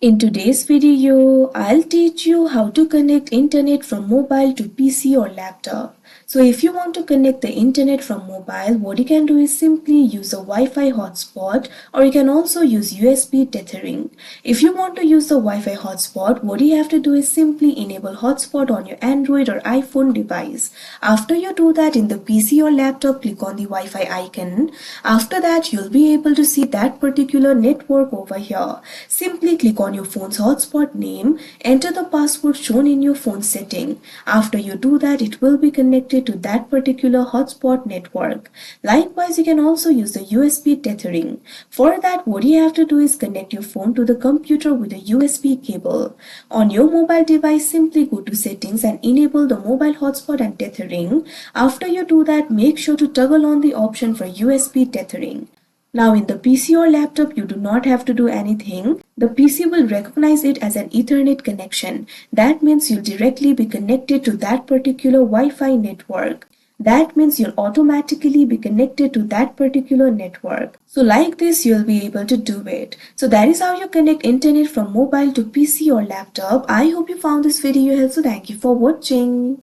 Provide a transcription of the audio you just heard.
In today's video, I'll teach you how to connect internet from mobile to PC or laptop. So if you want to connect the internet from mobile, what you can do is simply use a Wi-Fi hotspot, or you can also use USB tethering. If you want to use the Wi-Fi hotspot, what you have to do is simply enable hotspot on your Android or iPhone device. After you do that, in the PC or laptop, click on the Wi-Fi icon. After that, you'll be able to see that particular network over here. Simply click on your phone's hotspot name, enter the password shown in your phone setting. After you do that, it will be connected to that particular hotspot network. Likewise, you can also use the USB tethering. For that, what you have to do is connect your phone to the computer with a USB cable. On your mobile device, simply go to settings and enable the mobile hotspot and tethering. After you do that, make sure to toggle on the option for USB tethering. Now in the PC or laptop, you do not have to do anything. The PC will recognize it as an Ethernet connection. That means you'll directly be connected to that particular Wi-Fi network. That means you'll automatically be connected to that particular network. So like this, you'll be able to do it. So that is how you connect internet from mobile to PC or laptop. I hope you found this video helpful. Thank you for watching.